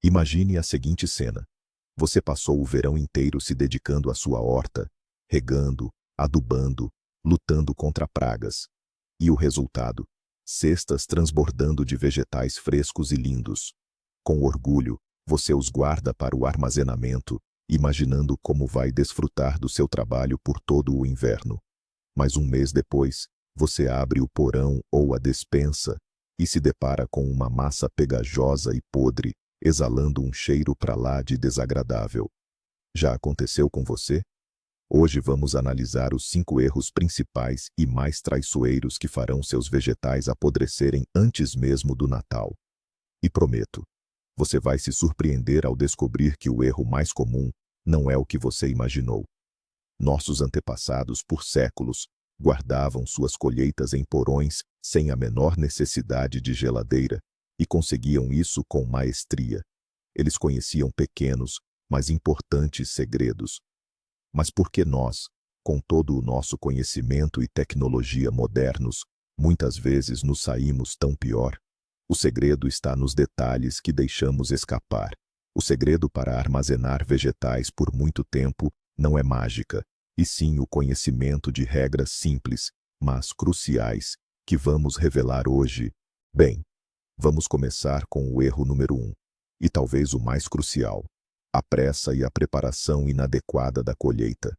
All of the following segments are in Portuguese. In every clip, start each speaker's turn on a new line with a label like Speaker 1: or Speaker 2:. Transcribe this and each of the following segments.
Speaker 1: Imagine a seguinte cena. Você passou o verão inteiro se dedicando à sua horta, regando, adubando, lutando contra pragas. E o resultado? Cestas transbordando de vegetais frescos e lindos. Com orgulho, você os guarda para o armazenamento, imaginando como vai desfrutar do seu trabalho por todo o inverno. Mas um mês depois, você abre o porão ou a despensa e se depara com uma massa pegajosa e podre, exalando um cheiro para lá de desagradável. Já aconteceu com você? Hoje vamos analisar os 5 erros principais e mais traiçoeiros que farão seus vegetais apodrecerem antes mesmo do Natal. E prometo, você vai se surpreender ao descobrir que o erro mais comum não é o que você imaginou. Nossos antepassados, por séculos, guardavam suas colheitas em porões sem a menor necessidade de geladeira e conseguiam isso com maestria. Eles conheciam pequenos, mas importantes segredos. Mas por que nós, com todo o nosso conhecimento e tecnologia modernos, muitas vezes nos saímos tão pior? O segredo está nos detalhes que deixamos escapar. O segredo para armazenar vegetais por muito tempo não é mágica, e sim o conhecimento de regras simples, mas cruciais, que vamos revelar hoje. Bem, vamos começar com o erro número 1, e talvez o mais crucial: a pressa e a preparação inadequada da colheita.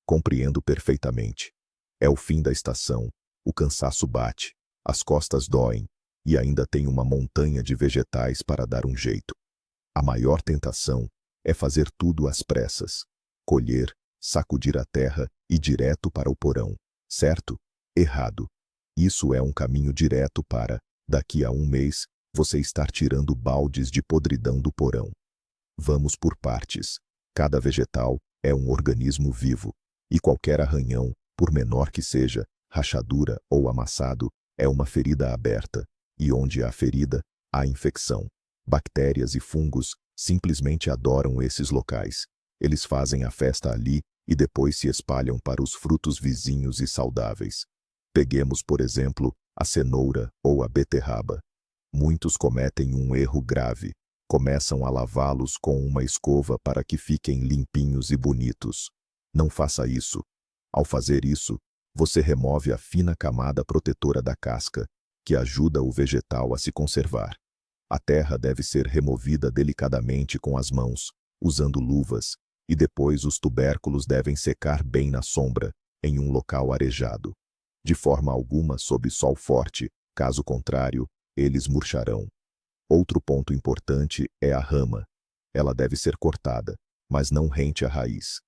Speaker 1: Compreendo perfeitamente. É o fim da estação, o cansaço bate, as costas doem, e ainda tem uma montanha de vegetais para dar um jeito. A maior tentação é fazer tudo às pressas. Colher, sacudir a terra e direto para o porão. Certo? Errado. Isso é um caminho direto para, daqui a um mês, você estar tirando baldes de podridão do porão. Vamos por partes. Cada vegetal é um organismo vivo, e qualquer arranhão, por menor que seja, rachadura ou amassado, é uma ferida aberta, e onde há ferida, há infecção. Bactérias e fungos simplesmente adoram esses locais. Eles fazem a festa ali e depois se espalham para os frutos vizinhos e saudáveis. Peguemos, por exemplo, a cenoura ou a beterraba. Muitos cometem um erro grave. Começam a lavá-los com uma escova para que fiquem limpinhos e bonitos. Não faça isso. Ao fazer isso, você remove a fina camada protetora da casca, que ajuda o vegetal a se conservar. A terra deve ser removida delicadamente com as mãos, usando luvas, e depois os tubérculos devem secar bem na sombra, em um local arejado. De forma alguma sob sol forte, caso contrário, eles murcharão. Outro ponto importante é a rama. Ela deve ser cortada, mas não rente a raiz.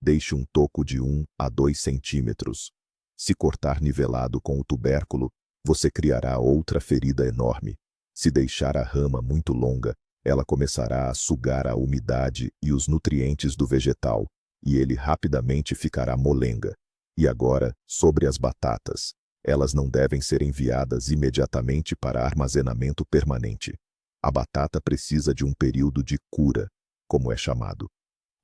Speaker 1: Deixe um toco de 1 a 2 centímetros. Se cortar nivelado com o tubérculo, você criará outra ferida enorme. Se deixar a rama muito longa, ela começará a sugar a umidade e os nutrientes do vegetal, e ele rapidamente ficará molenga. E agora, sobre as batatas. Elas não devem ser enviadas imediatamente para armazenamento permanente. A batata precisa de um período de cura, como é chamado.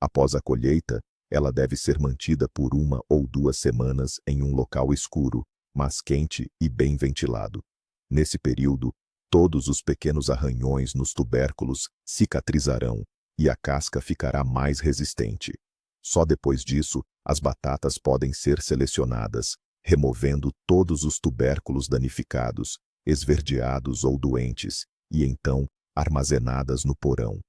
Speaker 1: Após a colheita, ela deve ser mantida por 1 ou 2 semanas em um local escuro, mas quente e bem ventilado. Nesse período, todos os pequenos arranhões nos tubérculos cicatrizarão e a casca ficará mais resistente. Só depois disso, as batatas podem ser selecionadas, removendo todos os tubérculos danificados, esverdeados ou doentes, e então armazenadas no porão.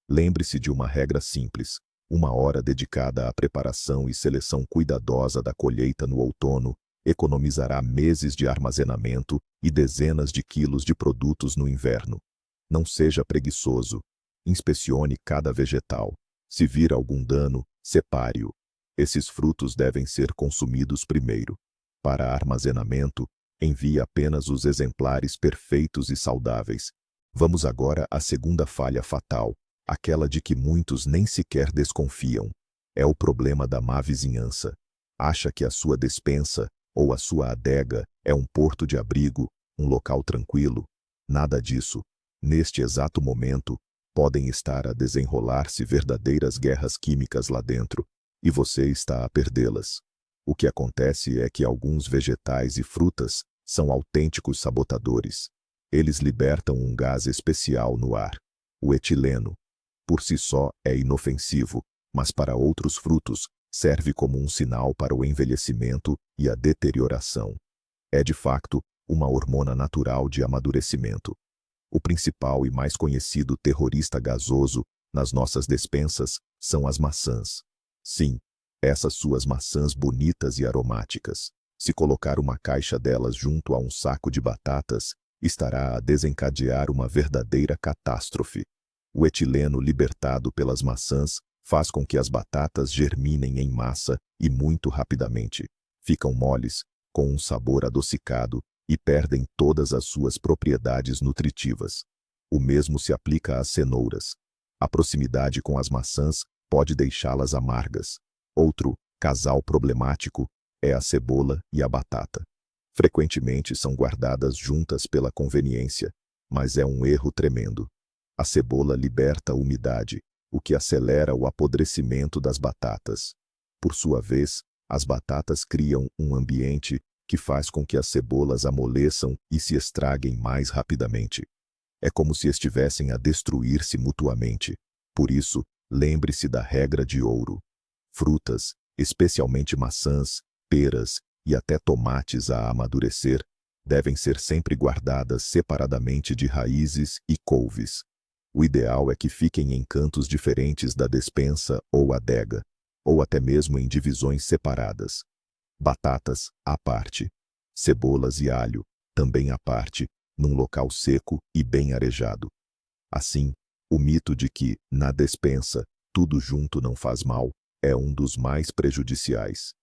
Speaker 1: Lembre-se de uma regra simples: 1 hora dedicada à preparação e seleção cuidadosa da colheita no outono economizará meses de armazenamento e dezenas de quilos de produtos no inverno. Não seja preguiçoso. Inspecione cada vegetal. Se vir algum dano, separe-o. Esses frutos devem ser consumidos primeiro. Para armazenamento, envie apenas os exemplares perfeitos e saudáveis. Vamos agora à segunda falha fatal, aquela de que muitos nem sequer desconfiam. É o problema da má vizinhança. Acha que a sua despensa ou a sua adega é um porto de abrigo, um local tranquilo? Nada disso. Neste exato momento, podem estar a desenrolar-se verdadeiras guerras químicas lá dentro, e você está a perdê-las. O que acontece é que alguns vegetais e frutas são autênticos sabotadores. Eles libertam um gás especial no ar, o etileno, Por si só é inofensivo, mas para outros frutos serve como um sinal para o envelhecimento e a deterioração. É de facto uma hormona natural de amadurecimento. O principal e mais conhecido terrorista gasoso nas nossas despensas são as maçãs. Sim, essas suas maçãs bonitas e aromáticas. Se colocar uma caixa delas junto a um saco de batatas, estará a desencadear uma verdadeira catástrofe. O etileno libertado pelas maçãs faz com que as batatas germinem em massa e muito rapidamente. Ficam moles, com um sabor adocicado e perdem todas as suas propriedades nutritivas. O mesmo se aplica às cenouras. A proximidade com as maçãs pode deixá-las amargas. Outro casal problemático é a cebola e a batata. Frequentemente são guardadas juntas pela conveniência, mas é um erro tremendo. A cebola liberta a umidade, o que acelera o apodrecimento das batatas. Por sua vez, as batatas criam um ambiente que faz com que as cebolas amoleçam e se estraguem mais rapidamente. É como se estivessem a destruir-se mutuamente. Por isso, lembre-se da regra de ouro. Frutas, especialmente maçãs, peras e até tomates a amadurecer, devem ser sempre guardadas separadamente de raízes e couves. O ideal é que fiquem em cantos diferentes da despensa ou adega, ou até mesmo em divisões separadas. Batatas, à parte. Cebolas e alho, também à parte, num local seco e bem arejado. Assim, o mito de que, na despensa, tudo junto não faz mal, é um dos mais prejudiciais.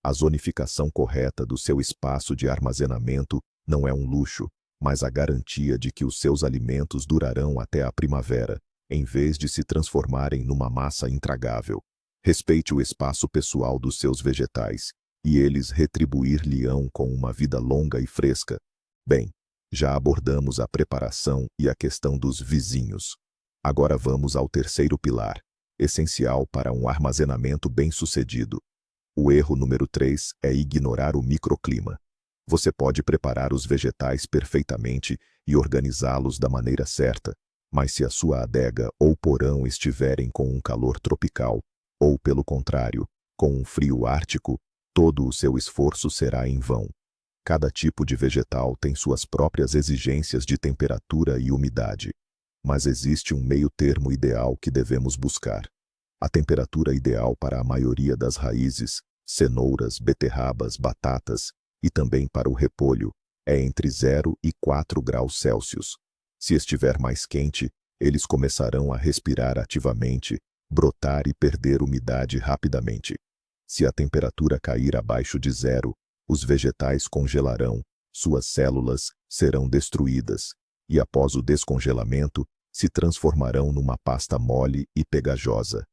Speaker 1: A zonificação correta do seu espaço de armazenamento não é um luxo, mas a garantia de que os seus alimentos durarão até a primavera, em vez de se transformarem numa massa intragável. Respeite o espaço pessoal dos seus vegetais, e eles retribuir-lhe-ão com uma vida longa e fresca. Bem, já abordamos a preparação e a questão dos vizinhos. Agora vamos ao terceiro pilar, essencial para um armazenamento bem-sucedido. O erro número 3 é ignorar o microclima. Você pode preparar os vegetais perfeitamente e organizá-los da maneira certa, mas se a sua adega ou porão estiverem com um calor tropical, ou pelo contrário, com um frio ártico, todo o seu esforço será em vão. Cada tipo de vegetal tem suas próprias exigências de temperatura e umidade, mas existe um meio-termo ideal que devemos buscar. A temperatura ideal para a maioria das raízes, cenouras, beterrabas, batatas e também para o repolho é entre 0 e 4 graus Celsius. Se estiver mais quente, eles começarão a respirar ativamente, brotar e perder umidade rapidamente. Se a temperatura cair abaixo de 0, os vegetais congelarão, suas células serão destruídas, e após o descongelamento, se transformarão numa pasta mole e pegajosa.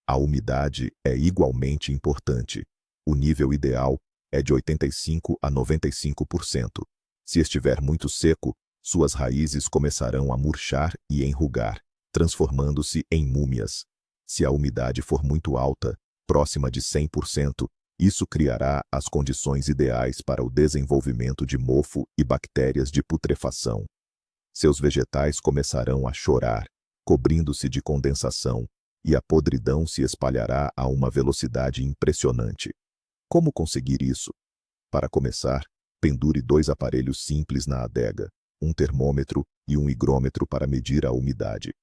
Speaker 1: A umidade é igualmente importante. O nível ideal é de 85 a 95%. Se estiver muito seco, suas raízes começarão a murchar e enrugar, transformando-se em múmias. Se a umidade for muito alta, próxima de 100%, isso criará as condições ideais para o desenvolvimento de mofo e bactérias de putrefação. Seus vegetais começarão a chorar, cobrindo-se de condensação, e a podridão se espalhará a uma velocidade impressionante. Como conseguir isso? Para começar, pendure 2 aparelhos simples na adega, um termômetro e um higrômetro para medir a umidade.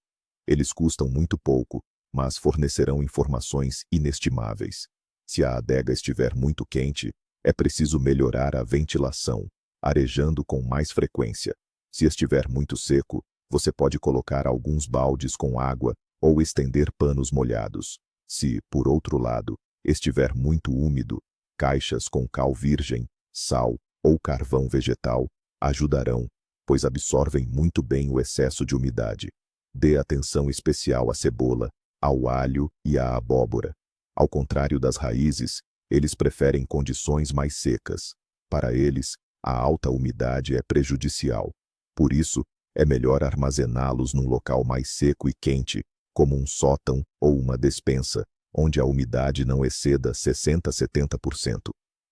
Speaker 1: Eles custam muito pouco, mas fornecerão informações inestimáveis. Se a adega estiver muito quente, é preciso melhorar a ventilação, arejando com mais frequência. Se estiver muito seco, você pode colocar alguns baldes com água ou estender panos molhados. Se, por outro lado, estiver muito úmido, caixas com cal virgem, sal ou carvão vegetal ajudarão, pois absorvem muito bem o excesso de umidade. Dê atenção especial à cebola, ao alho e à abóbora. Ao contrário das raízes, eles preferem condições mais secas. Para eles, a alta umidade é prejudicial. Por isso, é melhor armazená-los num local mais seco e quente, como um sótão ou uma despensa, onde a umidade não exceda 60 a 70%.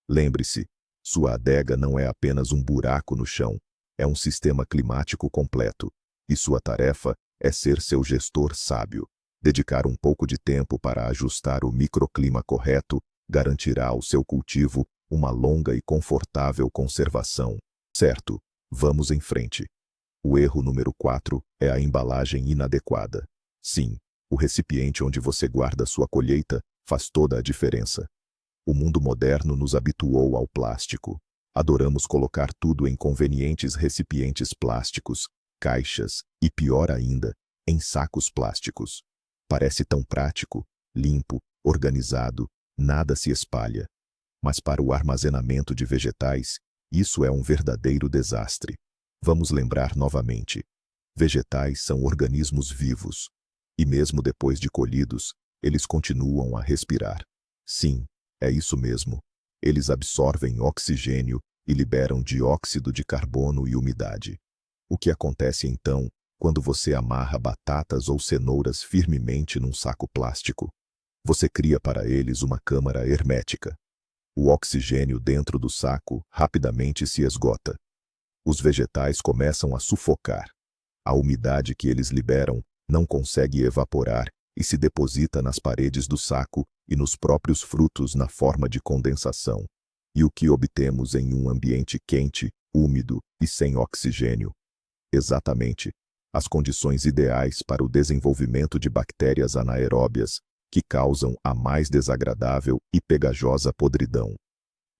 Speaker 1: Lembre-se, sua adega não é apenas um buraco no chão, é um sistema climático completo, e sua tarefa é ser seu gestor sábio. Dedicar um pouco de tempo para ajustar o microclima correto garantirá ao seu cultivo uma longa e confortável conservação. Certo, vamos em frente. O erro número 4 é a embalagem inadequada. Sim, o recipiente onde você guarda sua colheita faz toda a diferença. O mundo moderno nos habituou ao plástico. Adoramos colocar tudo em convenientes recipientes plásticos, caixas e, pior ainda, em sacos plásticos. Parece tão prático, limpo, organizado, nada se espalha. Mas para o armazenamento de vegetais, isso é um verdadeiro desastre. Vamos lembrar novamente. Vegetais são organismos vivos. E mesmo depois de colhidos, eles continuam a respirar. Sim, é isso mesmo. Eles absorvem oxigênio e liberam dióxido de carbono e umidade. O que acontece então quando você amarra batatas ou cenouras firmemente num saco plástico? Você cria para eles uma câmara hermética. O oxigênio dentro do saco rapidamente se esgota. Os vegetais começam a sufocar. A umidade que eles liberam não consegue evaporar e se deposita nas paredes do saco e nos próprios frutos na forma de condensação. E o que obtemos em um ambiente quente, úmido e sem oxigênio? Exatamente, as condições ideais para o desenvolvimento de bactérias anaeróbias, que causam a mais desagradável e pegajosa podridão.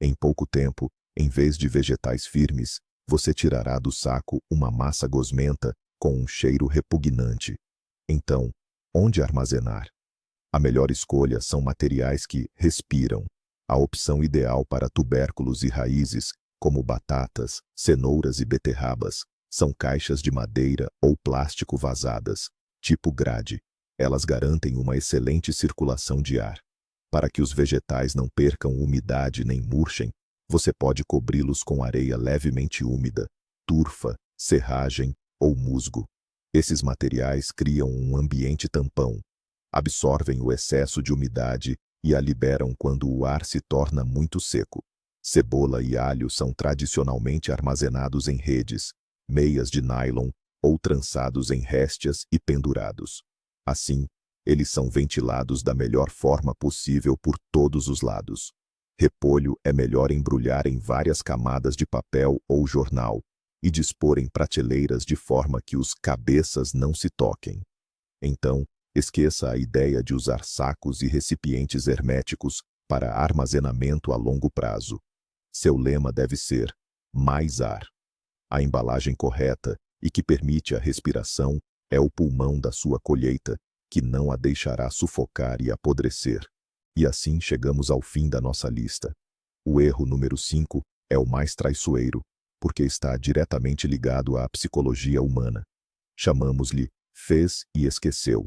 Speaker 1: Em pouco tempo, em vez de vegetais firmes, você tirará do saco uma massa gosmenta com um cheiro repugnante. Então, onde armazenar? A melhor escolha são materiais que respiram. A opção ideal para tubérculos e raízes, como batatas, cenouras e beterrabas, são caixas de madeira ou plástico vazadas, tipo grade. Elas garantem uma excelente circulação de ar. Para que os vegetais não percam umidade nem murchem, você pode cobri-los com areia levemente úmida, turfa, serragem ou musgo. Esses materiais criam um ambiente tampão, absorvem o excesso de umidade e a liberam quando o ar se torna muito seco. Cebola e alho são tradicionalmente armazenados em redes, meias de nylon ou trançados em réstias e pendurados. Assim, eles são ventilados da melhor forma possível por todos os lados. Repolho é melhor embrulhar em várias camadas de papel ou jornal e dispor em prateleiras de forma que os cabeças não se toquem. Então, esqueça a ideia de usar sacos e recipientes herméticos para armazenamento a longo prazo. Seu lema deve ser: mais ar. A embalagem correta e que permite a respiração é o pulmão da sua colheita, que não a deixará sufocar e apodrecer. E assim chegamos ao fim da nossa lista. O erro número 5 é o mais traiçoeiro, porque está diretamente ligado à psicologia humana. Chamamos-lhe fez e esqueceu.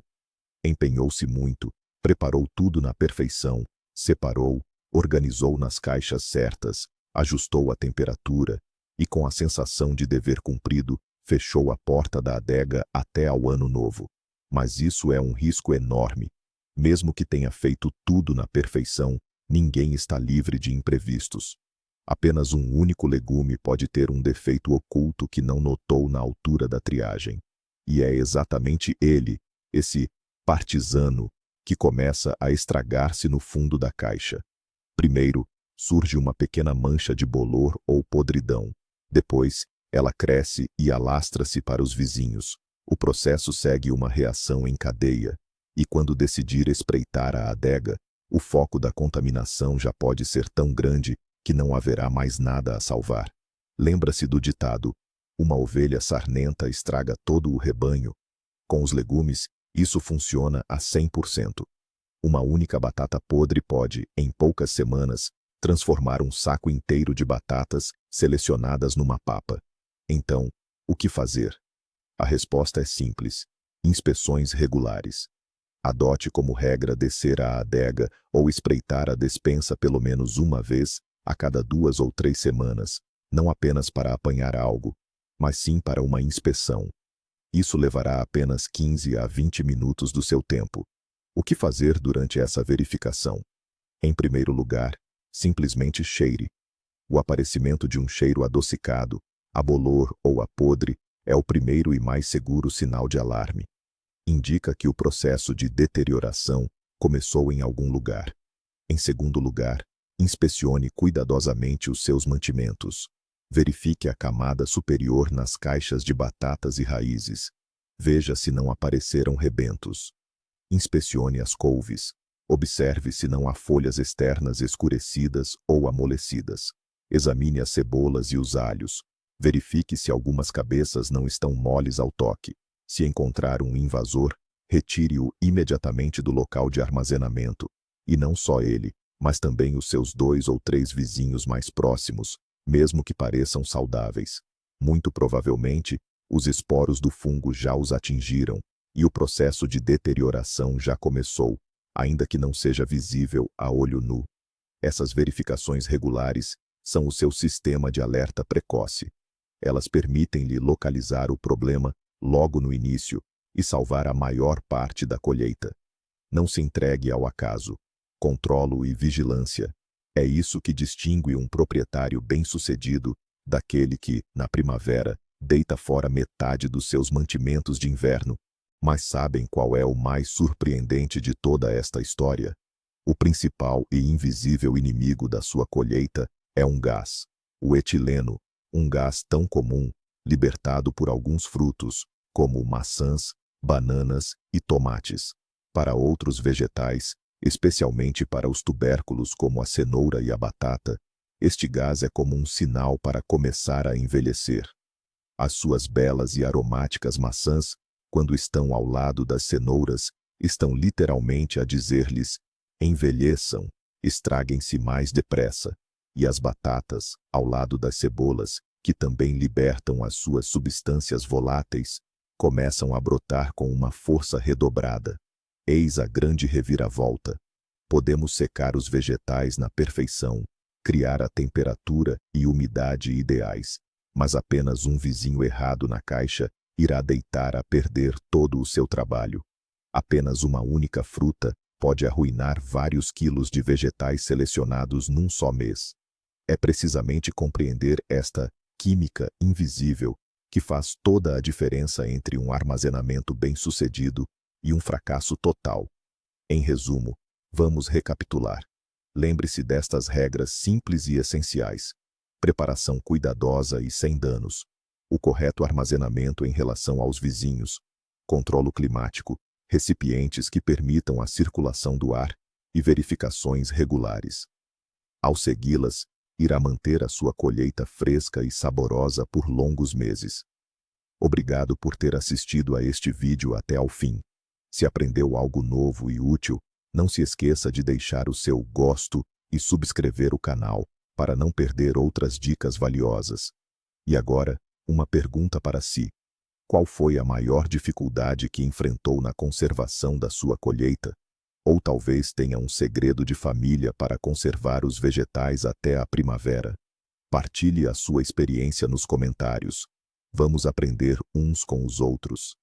Speaker 1: Empenhou-se muito, preparou tudo na perfeição, separou, organizou nas caixas certas, ajustou a temperatura e, com a sensação de dever cumprido, fechou a porta da adega até ao ano novo. Mas isso é um risco enorme. Mesmo que tenha feito tudo na perfeição, ninguém está livre de imprevistos. Apenas um único legume pode ter um defeito oculto que não notou na altura da triagem. E é exatamente ele, esse partisano, que começa a estragar-se no fundo da caixa. Primeiro, surge uma pequena mancha de bolor ou podridão. Depois, ela cresce e alastra-se para os vizinhos. O processo segue uma reação em cadeia, e quando decidir espreitar a adega, o foco da contaminação já pode ser tão grande que não haverá mais nada a salvar. Lembra-se do ditado: uma ovelha sarnenta estraga todo o rebanho. Com os legumes, isso funciona a 100%. Uma única batata podre pode, em poucas semanas, transformar um saco inteiro de batatas selecionadas numa papa. Então, o que fazer? A resposta é simples: inspeções regulares. Adote como regra descer à adega ou espreitar a despensa pelo menos uma vez a cada 2 ou 3 semanas, não apenas para apanhar algo, mas sim para uma inspeção. Isso levará apenas 15 a 20 minutos do seu tempo. O que fazer durante essa verificação? Em primeiro lugar, simplesmente cheire. O aparecimento de um cheiro adocicado, a bolor ou a podre, é o primeiro e mais seguro sinal de alarme. indica que o processo de deterioração começou em algum lugar. Em segundo lugar, inspecione cuidadosamente os seus mantimentos. Verifique a camada superior nas caixas de batatas e raízes. Veja se não apareceram rebentos. Inspecione as couves. Observe se não há folhas externas escurecidas ou amolecidas. Examine as cebolas e os alhos. Verifique se algumas cabeças não estão moles ao toque. Se encontrar um invasor, retire-o imediatamente do local de armazenamento. E não só ele, mas também os seus 2 ou 3 vizinhos mais próximos, mesmo que pareçam saudáveis. Muito provavelmente, os esporos do fungo já os atingiram, e o processo de deterioração já começou, ainda que não seja visível a olho nu. Essas verificações regulares são o seu sistema de alerta precoce. Elas permitem-lhe localizar o problema logo no início e salvar a maior parte da colheita. Não se entregue ao acaso. Controlo e vigilância. É isso que distingue um proprietário bem-sucedido daquele que, na primavera, deita fora metade dos seus mantimentos de inverno. Mas sabem qual é o mais surpreendente de toda esta história? O principal e invisível inimigo da sua colheita é um gás, o etileno, um gás tão comum, libertado por alguns frutos, como maçãs, bananas e tomates. Para outros vegetais, especialmente para os tubérculos como a cenoura e a batata, este gás é como um sinal para começar a envelhecer. As suas belas e aromáticas maçãs, quando estão ao lado das cenouras, estão literalmente a dizer-lhes: envelheçam, estraguem-se mais depressa. E as batatas, ao lado das cebolas, que também libertam as suas substâncias voláteis, começam a brotar com uma força redobrada. Eis a grande reviravolta. Podemos secar os vegetais na perfeição, criar a temperatura e umidade ideais, mas apenas um vizinho errado na caixa irá deitar a perder todo o seu trabalho. Apenas uma única fruta pode arruinar vários quilos de vegetais selecionados num só mês. É precisamente compreender esta química invisível que faz toda a diferença entre um armazenamento bem-sucedido e um fracasso total. Em resumo, vamos recapitular. Lembre-se destas regras simples e essenciais. Preparação cuidadosa e sem danos. O correto armazenamento em relação aos vizinhos. Controlo climático. Recipientes que permitam a circulação do ar e verificações regulares. Ao segui-las, irá manter a sua colheita fresca e saborosa por longos meses. Obrigado por ter assistido a este vídeo até ao fim. Se aprendeu algo novo e útil, não se esqueça de deixar o seu gosto e subscrever o canal para não perder outras dicas valiosas. E agora, uma pergunta para si. Qual foi a maior dificuldade que enfrentou na conservação da sua colheita? Ou talvez tenha um segredo de família para conservar os vegetais até a primavera? Partilhe a sua experiência nos comentários. Vamos aprender uns com os outros.